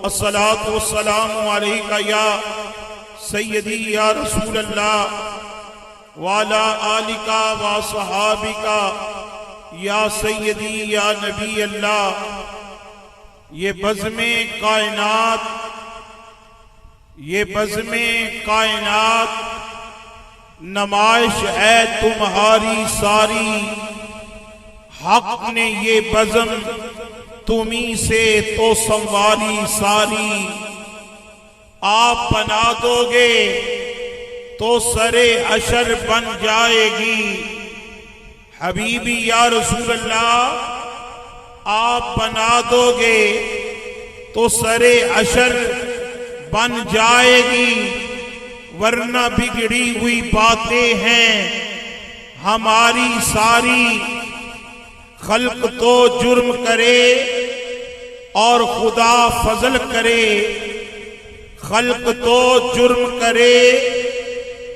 الصلاۃ والسلام علیک یا سیدی یا رسول اللہ وعلی آلک و صحابک یا سیدی یا نبی اللہ۔ یہ بزم کائنات نمائش ہے تمہاری ساری، حق نے یہ بزم تمہیں سے تو سنواری ساری۔ آپ بنا دو گے تو سرے حشر بن جائے گی، حبیبی یا رسول اللہ آپ بنا دو گے تو سرے حشر بن جائے گی، ورنہ بگڑی ہوئی باتیں ہیں ہماری ساری۔ خلق تو جرم کرے اور خدا فضل کرے، خلق تو جرم کرے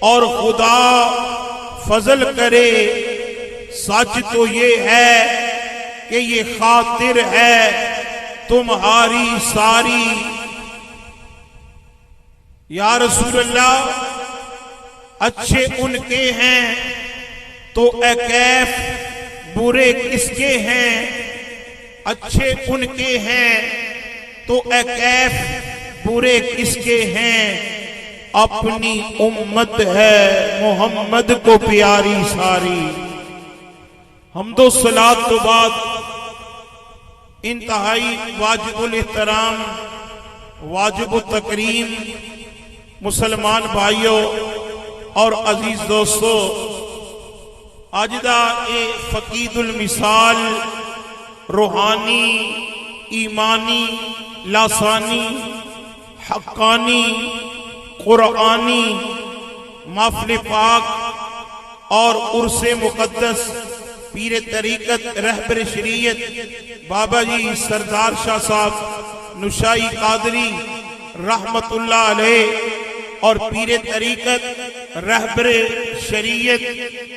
اور خدا فضل کرے، سچ تو یہ ہے کہ یہ خاطر ہے تمہاری ساری۔ یا رسول اللہ اچھے ان کے ہیں تو اے کیف برے کس کے ہیں، اچھے ان کے ہیں تو اے کیف برے کس کے ہیں، اپنی امت ہے محمد کو پیاری ساری۔ حمد و صلاۃ تو بعد انتہائی واجب الاحترام واجب التکریم مسلمان بھائیوں اور عزیز دوستو، اجدہ فقید المثال روحانی ایمانی لاسانی حقانی قرآنی محفل پاک اور عرس مقدس پیر طریقت رہبر شریعت بابا جی سردار شاہ صاحب نشائی قادری رحمت اللہ علیہ اور پیر طریقت رہبر شریعت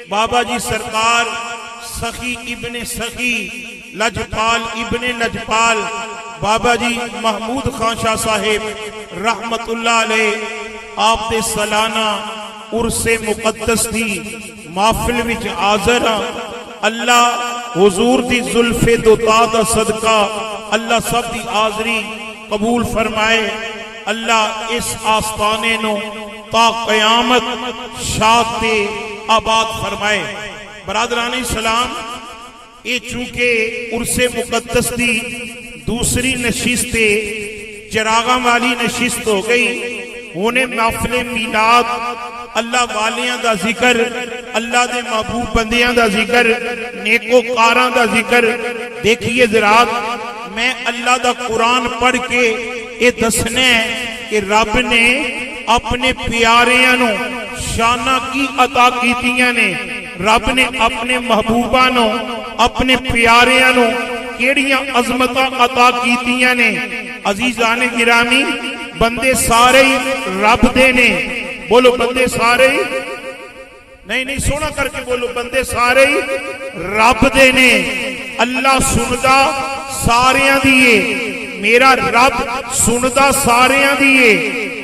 بابا جی سرکار سخی ابن سخی لجپال ابن لجپال بابا جی محمود خان شاہ صاحب رحمت اللہ علیہ، آپ دے سالانہ عرس مقدس دی محفل وچ حاضر ہاں۔ اللہ حضور دی زلف دوتا دا صدقہ اللہ سب دی حاضری قبول فرمائے، اللہ اس آستانے نو تا قیامت شاد تے آباد فرمائے۔ برادران اسلام، یہ چونکہ عرس مقدس دی دوسری نشست چراغاں والی نشست ہو گئی، ہونے محفل میلاد اللہ والیاں دا ذکر، اللہ دے محبوب بندیاں دا ذکر، نیکو کاراں دا ذکر۔ دیکھیے ذرا، میں اللہ دا قرآن پڑھ کے یہ دسنے کہ رب نے اپنے پیاریاں نو شانہ کی عطا کیتیاں نے، رب نے اپنے محبوباں نو اپنے پیاریاں نو کیڑیاں عظمتاں عطا کیتیاں نے۔ عزیزان گرامی، بندے سارے ہی رب دے نے، بولو بندے سارے ہی نہیں سونا کر کے بولو، بندے سارے ہی رب دے نے۔ اللہ سندا ساریاں دیئے، میرا رب سندا ساریاں دیئے،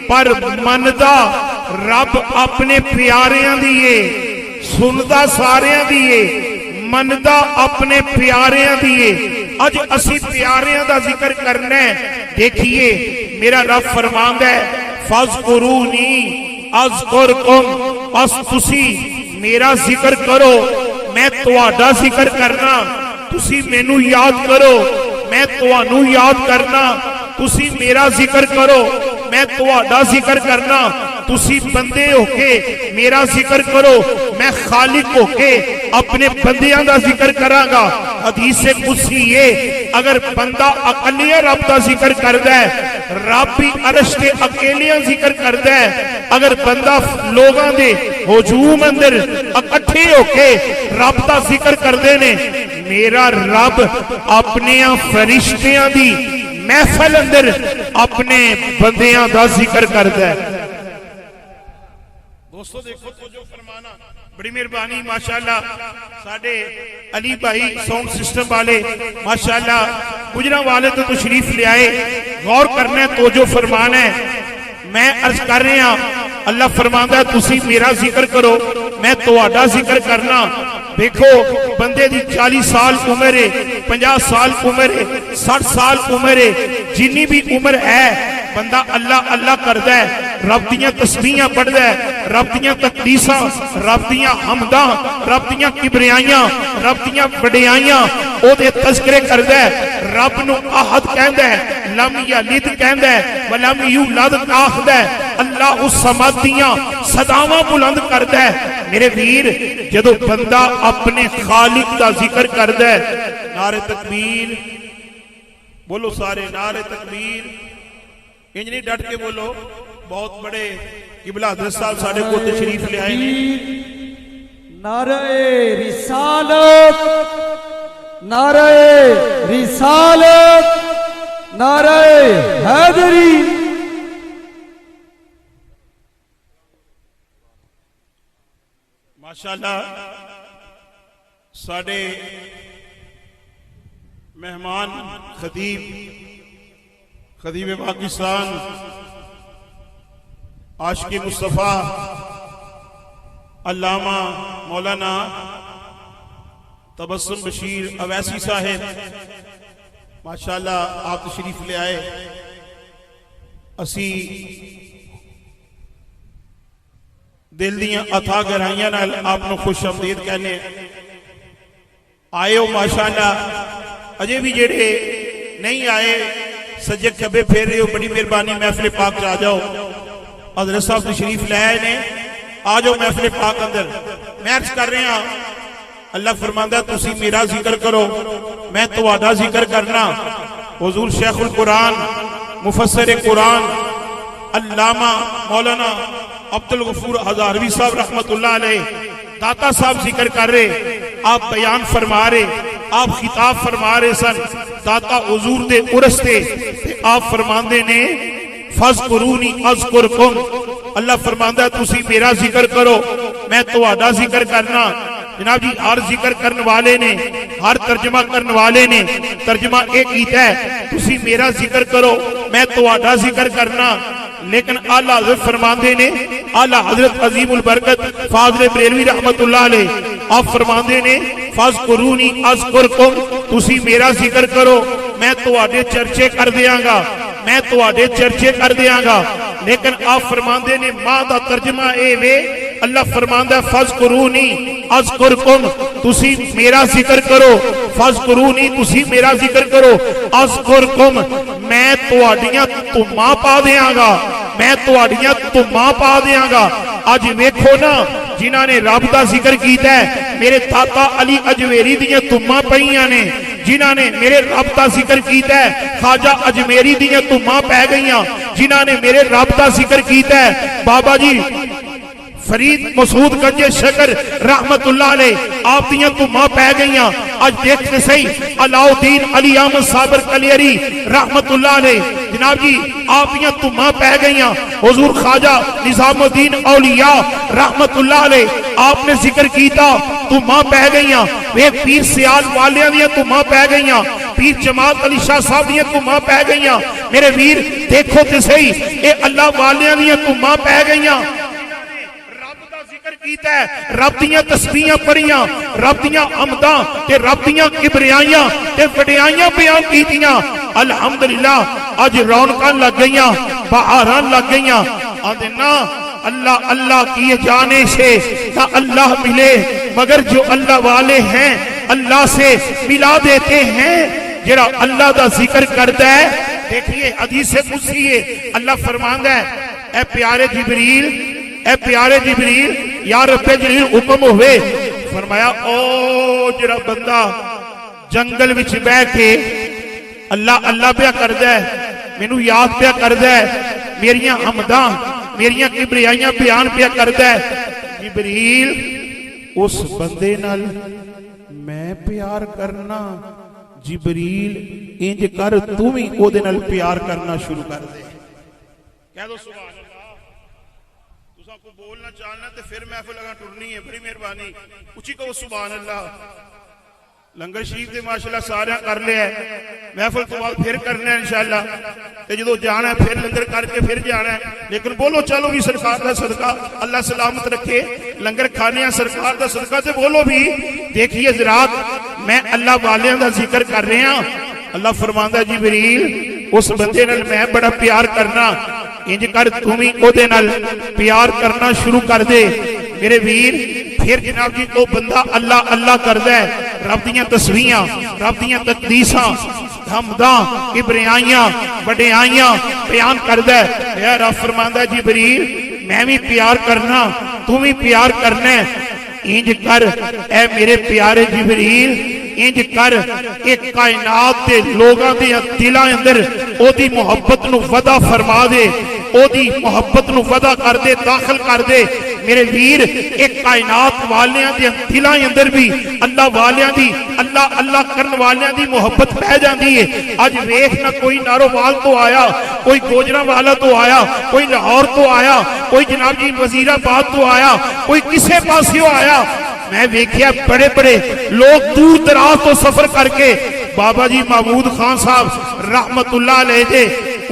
پر مندا رب اپنے پیاریاں دیئے۔ سندا ساریاں دیئے، مندا اپنے پیاریاں دیئے۔ اج اسی پیاریاں دا ذکر کرنا ہے۔ دیکھیے میرا رب فرماندا ہے فَاذْكُرُونِي اذکرکم، بس تسی میرا ذکر کرو، میں تہاڈا ذکر کرنا، تسی مینوں یاد کرو، میں تہانوں یاد کرنا، تسی میرا ذکر کرو، میں تہاڈا ذکر کرنا، تسی بندے ہو کے میرا ذکر کرو، میں خالق ہو کے اپنے بندیاں دا ذکر کراں گا۔ حدیث قدسی یہ، اگر بندہ اکلیہ رب دا ذکر کردا ہے، رب بھی عرش کے اکیلیاں ذکر کردا ہے۔ اگر بندہ لوگاں دے ہجوم اندر اکٹھے ہو کے رب دا ذکر کردے نے، میرا رب اپنے فرشتیاں دی محفل اندر اپنے بندیاں دا ذکر کردا ہے۔ دوستو دیکھو تو جو فرمانا، بڑی مہربانی ماشاءاللہ ساڈے علی بھائی ساؤنڈ سسٹم والے ماشاءاللہ گجرا والے تو تشریف لے آئے. غور کرنا ہے توجہ فرمانا ہے. میں عرض کر رہے ہیں اللہ فرماندا ہے تسی میرا ذکر کرو میں تہاڈا ذکر کرنا. دیکھو بندے دی 40 سال عمر ہے 50 سال عمر ہے 60 سال عمر ہے جنی بھی عمر ہے بندہ اللہ اللہ کردا ہے. رب دیاں تسبیحاں پڑھدا ہے رب دیاں تقدیساں رب دیاں حمداں رب دیاں کبریائیاں رب دیاں وڈیائیاں او دے تذکرے کردا ہے. رب نو احد کہندا ہے لم یلد کہندا ہے ولم یولد آخدا ہے. اللہ اس سماد دیاں صداواں بلند کردا ہے. میرے ویر جدو بندہ اپنے خالق دا ذکر کردا ہے نعرہ تکبیر بولو سارے نعرہ تکبیر انج نہیں ڈٹ کے بولو. بہت بڑے قبلہ حضرت صاحب ساڑھے کو تشریف لے آئے ہیں. نعرہ رسالت نعرہ رسالت نعرہ حیدری. ماشاءاللہ ساڑھے مہمان خطیب پاکستان عاشق مصطفیٰ علامہ مولانا تبسم بشیر اویسی صاحب ماشاءاللہ آپ تشریف لے آئے. اسی دل دیاں اتھا گہرائیاں نال آپ نو خوش آمدید کہنے آئے ہو ماشاءاللہ. اجے بھی جڑے نہیں آئے سجے کھبے پھیر رہے ہو بڑی مہربانی محفل پاک آ جاؤ. حضرت صاحب تشریف لے آئے نے آ جاؤ محفل پاک اندر. میں عرض کر رہے ہیں اللہ فرماندا تسی میرا ذکر کرو میں تہاڈا ذکر کرنا. حضور شیخ القرآن مفسر قرآن علامہ مولانا عبدالغفور ہزاروی صاحب رحمت اللہ علیہ داتا صاحب ذکر کر رہے آپ بیان فرما رہے آپ خطاب فرما رہے سن داتا حضور دے عرس تے آپ فرماندے نے فَذْكُرُونِي أَذْكُرْكُمْ. اللہ فرماندا ہے تسی میرا ذکر کرو میں تہاڈا ذکر کرنا. جناب جی ہر ذکر کرنے والے نے ہر ترجمہ کرنے والے نے ترجمہ ایک کیتا ہے تسی میرا ذکر کرو میں تہاڈا ذکر کرنا. لیکن اعلیٰ حضرت فرماندے نے اعلیٰ حضرت عظیم البرکت فاضل بریلوی رحمت اللہ علیہ آپ فرماندے نے فَذْكُرُونِي أَذْكُرْكُمْ تسی میرا ذکر کرو میں تہاڈے چرچے کر دیاں گا میں تہاڈے چرچے کر دیاں گا. لیکن آپ فرماندے نے ماں دا ترجمہ اے وے اللہ فرماندا ہے فَذْكُرُونِي أَذْكُرْكُمْ تسی میرا ذکر کرو فَذْكُرُونِي تسی میرا ذکر کرو أَذْكُرْكُمْ میں تہاڈیاں تُماں پا دیاں گا میں تہاڈیاں تُماں پا دیاں گا. اج ویکھو نا جنہاں نے رب دا ذکر کیتا ہے میرے داتا علی اجمیری دیاں تُماں پئیاں نے. جنہاں نے میرے رب دا ذکر کیتا ہے خواجہ اجمیری دیاں تُماں پہ گئیاں. جنہاں نے میرے رب دا ذکر کیتا ہے بابا جی فرید مسعود گنج شکر رحمت اللہ علیہ آپ دیاں تُماں پہ گئیاں. آج دیکھتے صحیح علاؤدین علی احمد صابر کلیری رحمت اللہ علیہ جناب جی آپ دیاں تُماں پہ گئیاں. حضور خواجہ نظام الدین اولیاء رحمت اللہ علیہ آپ نے ذکر کیتا تُماں پہ گئیاں. ایک پیر سیال والیاں دیاں تُماں پہ گئیاں پیر جماعت علی شاہ صاحب دیاں تُماں پہ گئیاں. میرے ویر دیکھو تے صحیح اے اللہ والیاں دیاں تُماں پہ گئیاں. کیتا ہے رب دیاں تسبیحاں پڑھیاں رب دیاں حمداں تے رب دیاں کبریائیاں تے وڈیائیاں بیان کیتیاں. الحمدللہ اج رونقاں لگ گئیاں بہاراں لگ گئیاں. آندے نا اللہ اللہ کیے جانے سے نہ اللہ ملے مگر جو اللہ والے ہیں اللہ سے ملا دیتے ہیں. جڑا اللہ دا ذکر کرتا ہے دیکھیے حدیث قدسی ہے اللہ فرماندا ہے اے پیارے جبریل یا رب جلیل حکم ہوئے فرمایا او جڑا بندہ جنگل وچ بیٹھ کے اللہ اللہ پیا کردا ہے مینوں یاد پیا کردا ہے میریاں حمداں میریاں کبریائیاں بیان پیا کردا ہے. جبریل اس بندے نال میں پیار کرنا جبریل انج کر تو بھی او دے نال پیار کرنا شروع کر دے. کہہ دو سبحان اللہ. تساں کو بولنا چاہنا تے پھر محفل اگاں ٹرنی ہے، بڑی مہربانی اچھی کہو سبحان اللہ۔ لنگر شریف دے ماشاءاللہ سارے کر لیا ہے، محفل تو بعد پھر کرنا ہے انشاءاللہ، تے جدو جانا ہے پھر لنگر کر کے پھر جانا ہے، لیکن بولو چلو بھی سرکار دا صدقہ اللہ سلامت رکھے، لنگر کھانے ہیں سرکار دا صدقہ، تے بولو بھی۔ دیکھیے حضرات میں اللہ والیاں دا ذکر کر رہے ہیں، اللہ فرماندا جبریل اس بندے نال میں بڑا پیار کرنا، انج کر تمہیں او دے نال پیار کرنا شروع کر دے میرے ویر۔ پھر جناب جی وہ بندہ اللہ اللہ کردہ ہے، رب دیاں تسبیحاں، رب دیاں تقدیساں، حمداں، کبریائیاں، وڈیائیاں بیان کردہ ہے۔ اے رب فرماندا جبریل میں بھی پیار کرنا، تم بھی پیار کرنا ہے، انج کر اے میرے پیارے جبریل، انج کر ایک کائنات دے لوگاں دے دلاں اندر او دی محبت نو ودا فرما دے، او دی محبت نو ودا کر دے، داخل کر دے میرے ویر۔ ایک کائنات والیاں دے دلاں اندر بھی اللہ والیاں دی، اللہ اللہ کرن والیاں دی محبت پہ جاندی ہے۔ اج ویکھ نہ کوئی نارووال تو آیا، کوئی گوجرا والا تو آیا، کوئی لاہور تو آیا، کوئی جناب جی وزیر آباد تو آیا، کوئی کسے پاسیوں آیا، میں ویکھیا بڑے بڑے لوگ دور دراز تو سفر کر کے بابا جی محمود خان صاحب رحمت اللہ علیہ دے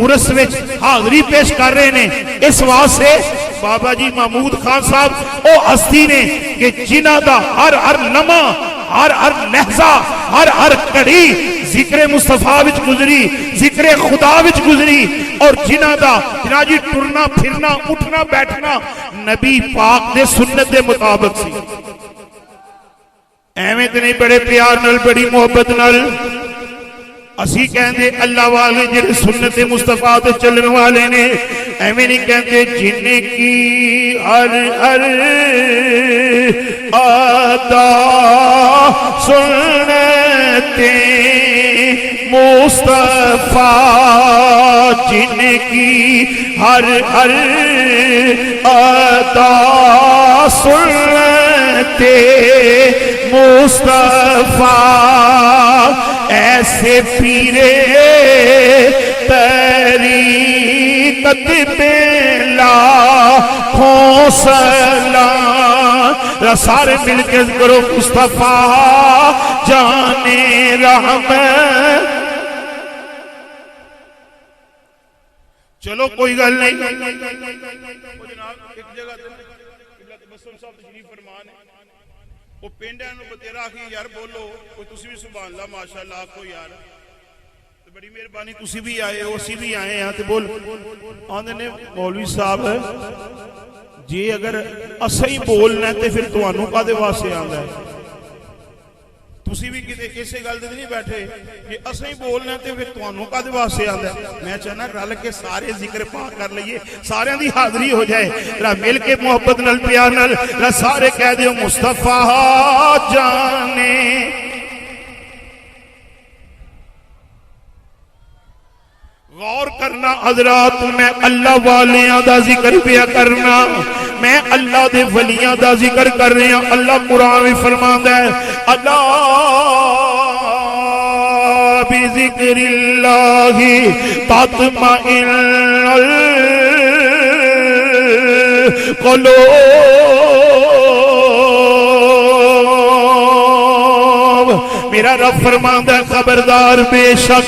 عرس وچ حاضری پیش کر رہے نے۔ اس واسطے بابا جی محمود خان صاحب او ہستی نے کہ جنہ دا ہر ہر لمحہ، ہر ہر لحظہ، ہر ہر کڑی ذکر مصطفیٰ وچ گزری، ذکر خدا وچ گزری، اور جنہ دا جناب جی ٹرنا پھرنا اٹھنا بیٹھنا نبی پاک دے سنت دے مطابق سی۔ ایویں تے نہیں بڑے پیار نال بڑی محبت نال اسی کہندے اللہ والے جڑے سنت مصطفیٰ تے چلن والے نے، ایویں نہیں کہندے جن کی ہر ہر ادا سنت مصطفیٰ، جن کی ہر ہر ادا سنت مصطفیٰ، ایسے پیرے طریقت پہ لاکھوں سلام، سارے مل کے کرو مصطفیٰ جانے رحمت۔ چلو کوئی گل نہیں، ایک جگہ وہ پینڈیاں نو بتیرا آخی یار بولو، کوئی تسی بھی سبحان اللہ ماشاءاللہ آکھو یار، بڑی مہربانی تسی بھی آئے ہو، اسی بھی آئے ہیں، بول آندھے نے مولوی صاحب جی اگر اسا ہی بولنا ہے تو پھر توانوں کا دے واسے آندھا ہے، تسی بھی کتے کسے گل دے نہیں بیٹھے کہ اسا ہی بولنا ہے تو پھر توانوں کا دے واسے آندھا ہے۔ میں چاہنا رل کے سارے ذکر پاک کر لئیے، سارے دی حاضری ہو جائے، مل کے محبت نال پیار نال سارے کہہ دیو مصطفیٰ جانے۔ غور کرنا حضرات، میں اللہ والیاں دا ذکر پیا کرنا، میں اللہ دے ولیاں دا ذکر کر رہے ہیں۔ اللہ قرآن میں فرماندا ہے اللہ بذکر اللہ تطمئن میرا رب فرماندا ہے خبردار بے شک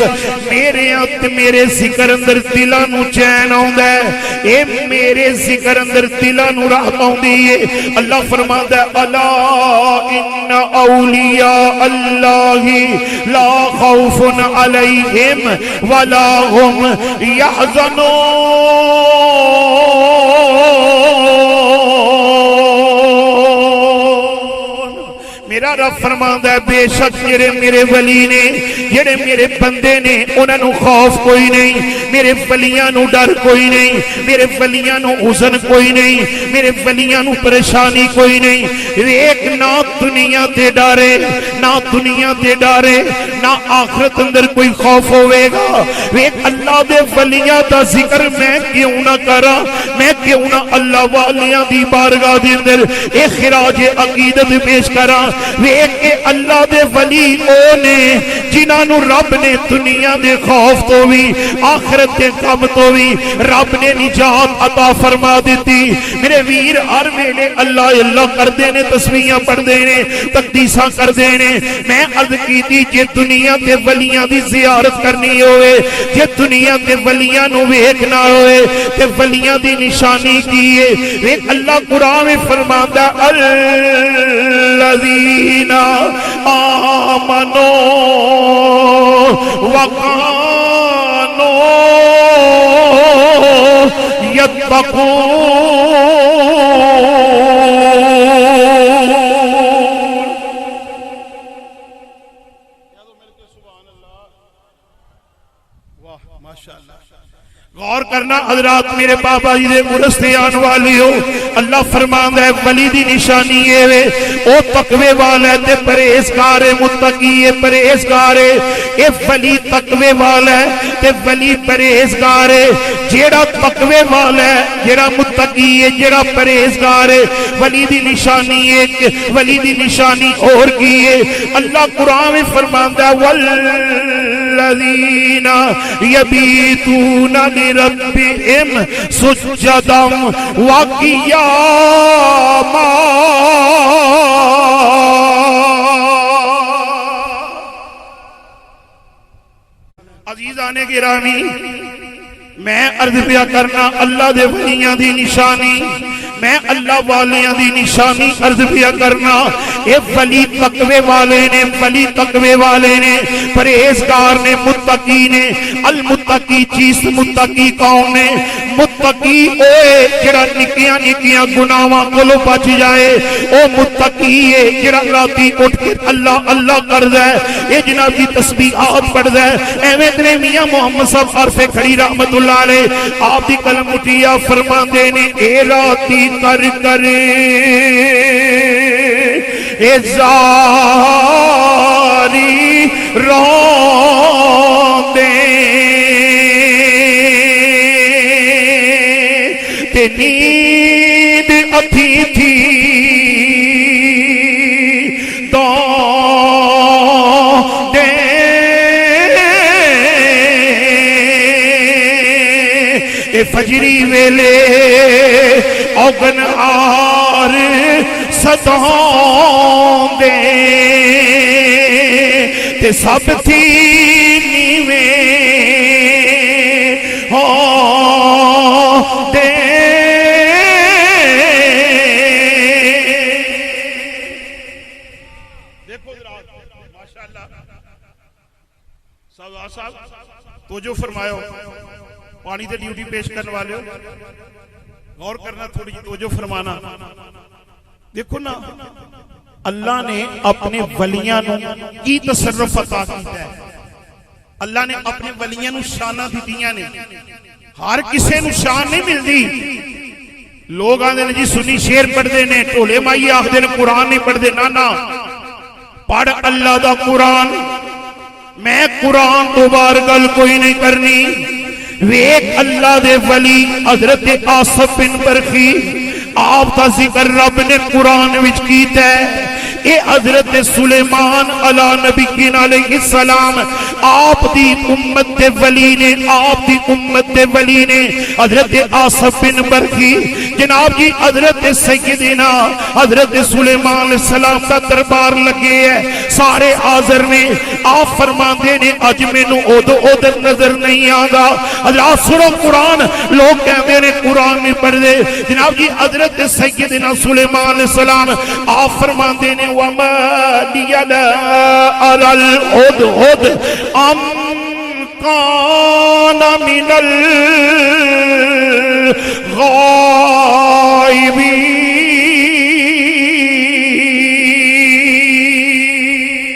میرے ذکر اندر دلاں نو چین آوندا ہے، اے میرے ذکر اندر دلاں نو راحت آوندی ہے۔ اللہ فرماندا ہے الا ان اولیاء اللہ لا خوف علیہم ولا هم يحزنون۔ میرا رب فرماندا ہے بے شک جڑے میرے ولی نے، جڑے میرے بندے نے، انہاں نو خوف کوئی نہیں، میرے ولیاں نو ڈر کوئی نہیں، میرے ولیاں نو حزن کوئی نہیں، میرے ولیاں نو پریشانی کوئی نہیں۔ ایک نہ دنیا تے ڈرے، نہ نہ دنیا تے ڈارے نہ آخرت اندر کوئی خوف ہوئے گا. ویک اللہ دے ولیاں دا ذکر میں کیوں نہ کرا, میں کیوں نہ اللہ والیاں دی بارگاہ دے اندر اے خراج عقیدت پیش کرا. ویک اے اللہ دے ولی او نے جنہاں نو رب نے دنیا دے خوف تو بھی آخرت دے غم تو بھی رب نے نجات عطا فرما دیتی. میرے ویر ہر ویلے اللہ اللہ کردے نے, تسبیحاں پڑھدے نے, تقدیساں کردے نے. میں عرض کیتی جے دنیا تے ولیاں دی زیارت کرنی ہوئے, جے دنیا تے ولیاں نو ویکھنا ہوئے تے ولیاں دی نشانی کی ہے. ویکھ اللہ قرآن میں فرماتا الذین آمنوا وکانوا غور کرنا حضرات میرے بابا جی دے مرستے آن والی ہو. اللہ فرماندا ہے ولی دی نشانی ہے او تقوی والا ہے تے پرہیزگار ہے, متقی ہے, پرہیزگار ہے. اے ولی تقوی والا ہے تے ولی پرہیزگار ہے. جیڑا تقوی والا ہے, جیڑا متقی ہے, جیڑا پرہیزگار ہے, ولی دی نشانی ہے. ولی دی نشانی اور کی ہے؟ اللہ قرآن میں فرماندا ہے والذین یبیتون لربهم سجدا وقیاما. عزیزان گرامی, میں عرض پیا کرنا اللہ دے ولیاں دی نشانی, میں اللہ والیاں دی نشانی عرض پیا کرنا. اے ولی تقوی والے نے, ولی تقوی والے نے, پرہیزگار نے, متقی نے. المتقی چیز متقی کون نے؟ متقی اے جڑا نکیاں نکیاں گناہاں کولوں بچ جائے, او متقی ہے جڑا راتی اٹھ کے اللہ اللہ کردا ہے, اے جناب دی تسبیحات پڑھدا ہے. ایویں تے میاں محمد صاحب عارف کھڑی رحمت اللہ علیہ آپ دی قلم اٹھیا فرماندے نے اے راتی کر کر اے زاری روندے تے نیند اتھی تھی تو دے اے فجری ویلے اوگن آر ستاؤں دے تے سب تھی نیویں ہو دے. دیکھو ماشاءاللہ صاحب تو جو فرمایا پانی تے ڈیوٹی پیش کرنے والے ہو, غور کرنا, تھوڑی جی توجہ فرمانا. دیکھو نا اللہ نے اپنے ولیاں نو کی تصرف عطا کیتا ہے. اللہ نے اپنے ولیاں نو شانہ دیتیاں نے. ہر کسے نو شان نہیں ملدی. لوگ آندے نے جی سنی شیر پڑھ دے نے, ٹولے مائی آخ دے نے قرآن نہیں پڑھ دے. نا نا, پڑھ اللہ دا قرآن. میں قرآن تو بار گل کوئی نہیں کرنی. ویک اللہ دے ولی حضرت آصف بن برخی آپ کا ذکر رب نے قرآن وچ کیتا ہے. اے حضرت سلیمان علیہ نبی علیہ السلام آپ دی امت دے ولی نے, آپ دی امت دے ولی نے حضرت آصف بن برخی جناب جی حضرت سیدنا حضرت سلیمان علیہ السلام کا دربار لگے ہے, سارے حاضر نے. آپ فرماندے نے اج مینوں ادھر نظر نہیں آگا. حضرات سنو قرآن, لوگ کہتے ہیں قرآن نہیں پڑھ دے. جناب جی حضرت سیدنا سلیمان علیہ السلام آپ فرماندے نے وَمَا لِيَ لَا أَرَى الْهُدْهُدْ أَمْ كَانَ مِنَ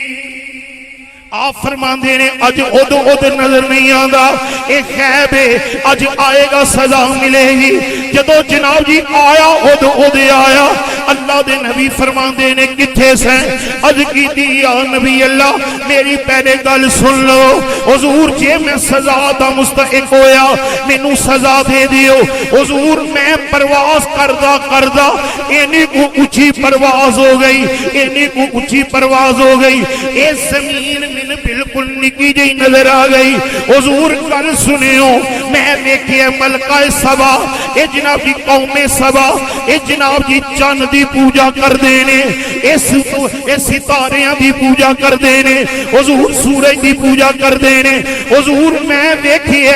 الْغَائِبِينَ. آپ فرماندے نے اج ادھر نظر نہیں آندا. ایک غیب ہے, اج آئے گا سزا ملے گی. جدو جناب جی آیا ادھر آیا اللہ دے نبی فرماندے نے کتھے سے عرض کیتی یا نبی اللہ میری پہلے گل سن لو حضور جے میں سزا دا مستحق ہویا مینوں سزا دے دیو حضور میں پرواز کردہ اینی کو اونچی پرواز ہو گئی اینی کو اونچی پرواز ہو گئی اے زمین من بالکل نکی جئی نظر آ گئی حضور گل سنیو میں دیکھئے ملکہ سبا اے جناب جی قوم سبا اے جناب جی چاند دی پوجا کر دینے اے ستاریاں دی پوجا کر دینے حضور سورج دی پوجا کر دینے حضور میں دیکھئے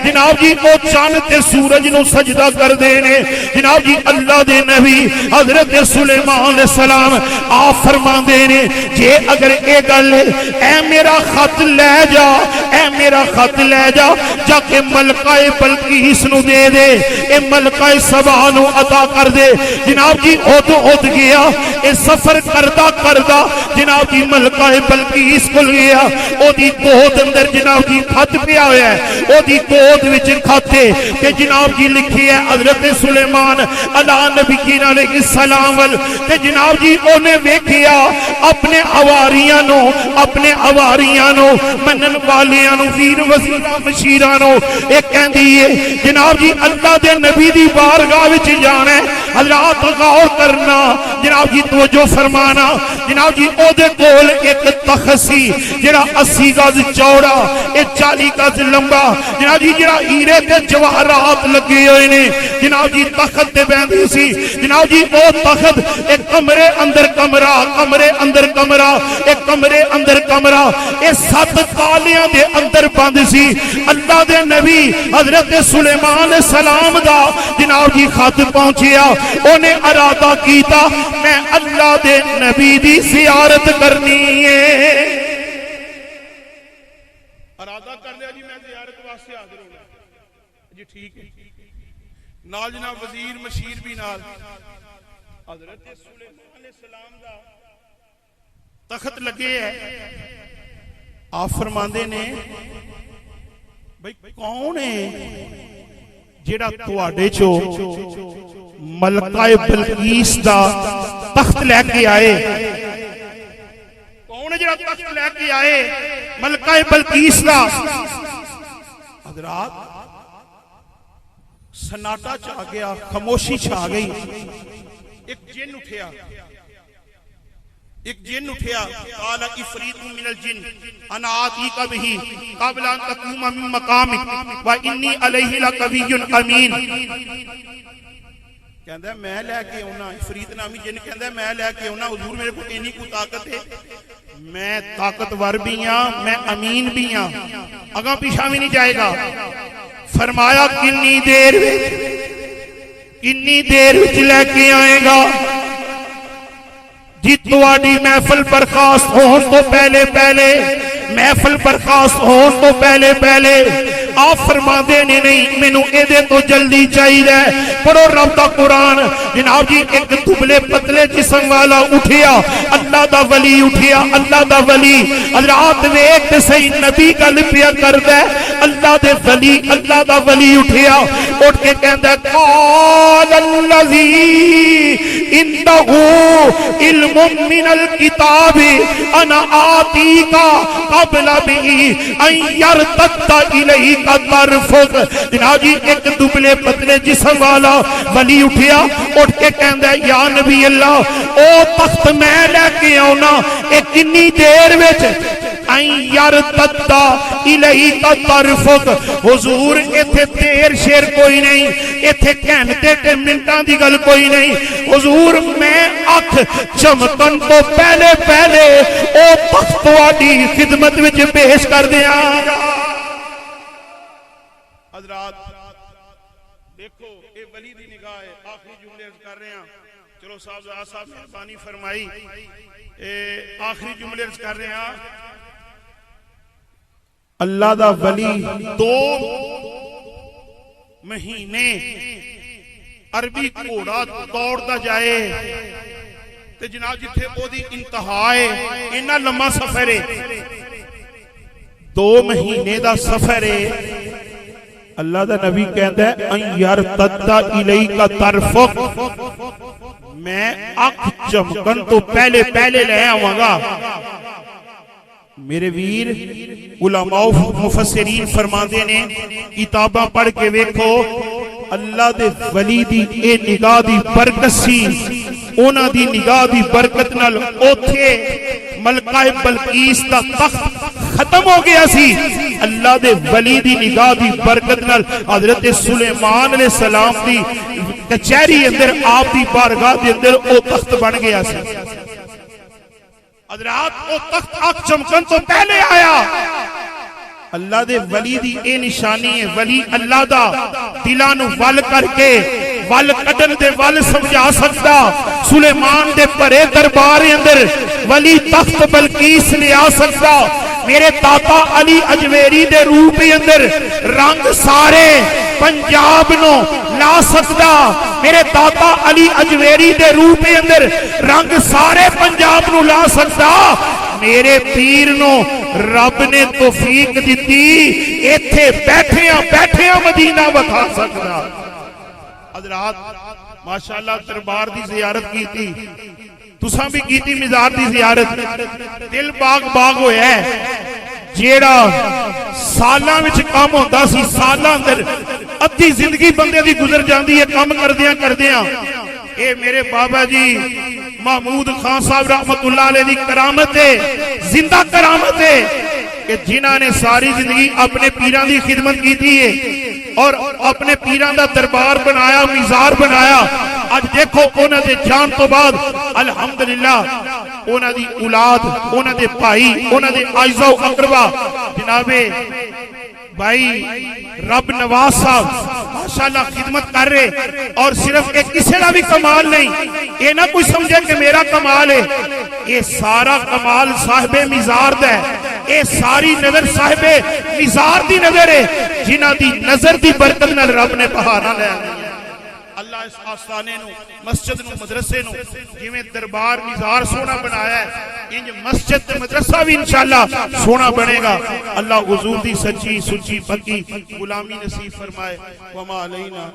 جناب جی او چاند تے سورج نو سجدہ کر دینے جناب جی اللہ دے نبی حضرت سلیمان علیہ السلام آپ فرما دینے جے اگر اے گل اے میرا خط لے جا اے میرا خط لے جا جا کے ملکہ بلقیس نو دے دے اے ملکہ سبا نو عطا کر دے جناب جی اود گیا اے سفر کردہ جناب جی ملکہ بلقیس کل گیا او دی گود اندر جناب جی خط پیا ہویا ہے او دی گود وچ خطے کہ جناب جی لکھی ہے حضرت سلیمان علیہ نبی علیہ السلام تے جناب جی اونے ویکھیا اپنے حواریاں نو منن والیاں نو ویر وزیراں مشیراں نو اے کہندی ہے جناب جی اللہ دے نبی دی بارگاہ وچ جانا ہے حضرات غور کرنا جناب جی توجہ فرمانا جناب جی او دے کول ایک تخت سی جڑا 80 گز چوڑا اے 40 گز لمبا جناب جی جڑا ہیرے تے جواہرات لگے ہوئے نے جناب جی تخت تے بیندی سی جناب جی او تخت ایک کمرے اندر کمرہ کمرے اندر کمرہ ایک کمرے اندر کمرہ اے 7 تالیاں دے اندر بند سی اللہ دے نبی حضرت سلیمان علیہ السلام دا جناب جی خط پہنچیا انہیں ارادہ کیتا میں اللہ دے نبی دی زیارت کرنی ہے ارادہ کر لیا جی میں زیارت واسطے حاضر ہوں جی ٹھیک ہے نال جناب وزیر مشیر بھی نال حضرت سلیمان علیہ السلام دا تخت لگے ہے آپ فرماندے نے بھئی کون ہے جیڑا تواڈے چو ملکہ بلقیس دا تخت لے کے آئے کون ہے جیڑا تخت لے کے آئے ملکہ بلقیس دا حضرات سناٹا چاہ گیا خاموشی چھا گئی ایک جن اٹھیا قال افریت من الجن انا آتیک بہی قبل ان تقوم من مقامک وانی علیہ لقوی امین کہندہ ہے میں لے کے ہونا افریت نامی جن کہندہ ہے میں لے کے ہونا حضور میرے کو اینی کو طاقت ہے میں طاقتور بھی ہاں میں امین بھی ہاں اگاں پیچھا بھی نہیں جائے گا فرمایا کنی دیر وچ لے کے آئے گا جی تواڈی محفل برخاست ہون تو پہلے محفل برخاست ہون تو پہلے آپ فرما دینے نہیں مینوں اے دے تو جلدی چاہیے پڑھو رب دا قرآن جناب جی ایک دبلے پتلے جسم والا اٹھیا اللہ دا ولی اٹھیا اللہ دا ولی حضرات ویکھ تے صحیح نبی گل پیا کردا ہے اللہ دا ولی اٹھیا اٹھ کے کہندا قال الذی انه علم من الكتاب انا آتیک قبل بھی ان یرتد الیک طرفک جناب جی ایک دبلے پتلے جسم والا ولی اٹھیا اٹھ کے کہندا ہے یا نبی اللہ او تخت میں لے کے آنا اے کنی دیر وچ ان یرتد الیک طرفک حضور ایتھے دیر شیر کوئی نہیں ایتھے گھنٹے تے منٹاں دی گل کوئی نہیں حضور میں اکھ چمکن تو پہلے او تخت تواڈی خدمت وچ پیش کر دیاں گا حضرات دیکھو اے ولی دی نگاہ ہے آخری جملے عرض کر رہے ہیں چلو صاحب مہربانی فرمائی آخری جملے عرض کر رہے ہیں اللہ دا ولی 2 مہینے عربی گھوڑا دوڑدا جائے تے جناب جتھے او دی انتہا ہے انہاں لمبا سفر ہے 2 مہینے دا سفر ہے اللہ دا نبی کہندا ہے ان یرتد الیک طرفک میں اکھ چمکن تو پہلے پہلے لے آواں گا۔ میرے ویر علماء مفسرین فرماندے نے کتاباں پڑھ کے ویکھو اللہ دے ولی دی اے نگاہ دی برکت سی، اونا دی نگاہ دی برکت نال اوتھے ملکہ بلقیس دا تخت ختم ہو گیا سی، اللہ دے ولی دی نگاہ دی برکت نال حضرت سلیمان علیہ السلام دی کچہری اندر آپ دی بارگاہ دے اندر او تخت بن گیا سی۔ حضرات او تخت اکھ چمکن تو پہلے آیا۔ اللہ دے ولی دی اے نشانی ہے، ولی اللہ دا دلاں نو ول کر کے ول کڈن دے ول سمجھا سکتا۔ سلیمان دے بھرے دربار اندر ولی تخت بلقیس لے آ سکتا۔ میرے داتا علی اجمیری دے روپ اندر رنگ سارے پنجاب نو لا سکتا۔ میرے داتا علی اجمیری دے روپ اندر رنگ سارے پنجاب نو لا سکتا۔ میرے پیر نو رب نے توفیق دیتی ایتھے بیٹھیاں مدینہ بتا سکتا۔ حضرات ماشاءاللہ دربار دی زیارت کی تھی، تساں بھی کی تھی مزار دی زیارت، دل باغ ہویا ہے۔ جیڑا سالاں وچ کام ہوندا سی، سالاں اندر ادھی زندگی بندے دی گزر جاندی ہے کام کردیاں۔ اے میرے بابا جی محمود خان صاحب رحمت اللہ علیہ دی کرامت ہے، زندہ کرامت ہے کہ جنہاں نے ساری زندگی اپنے پیران دی خدمت کی تھی ہے اور اپنے پیران دا دربار بنایا، مزار بنایا۔ آج دیکھو انہاں دے جان تو بعد الحمدللہ انہاں دی اولاد، انہاں دے بھائی، انہاں دے اعزاء و اقربا جناب بھائی رب نواز صاحب ماشاءاللہ خدمت کر رہے، اور صرف ایک کسی کا بھی کمال نہیں، یہ نہ کوئی سمجھے کہ میرا کمال ہے، یہ سارا کمال صاحب مزار دا ہے، یہ ساری نظر صاحب مزار دی نظر ہے، جنہ دی نظر دی برکت نال رب نے بہارا لیا۔ اللہ اس آستانے نو، مسجد نو، مدرسے نو جویں دربار مزار سونا بنایا ہے، انج مسجد تے مدرسہ بھی انشاءاللہ سونا بنے گا۔ اللہ حضور دی سچی سچی پکی غلامی نصیب فرمائے۔ وما علینا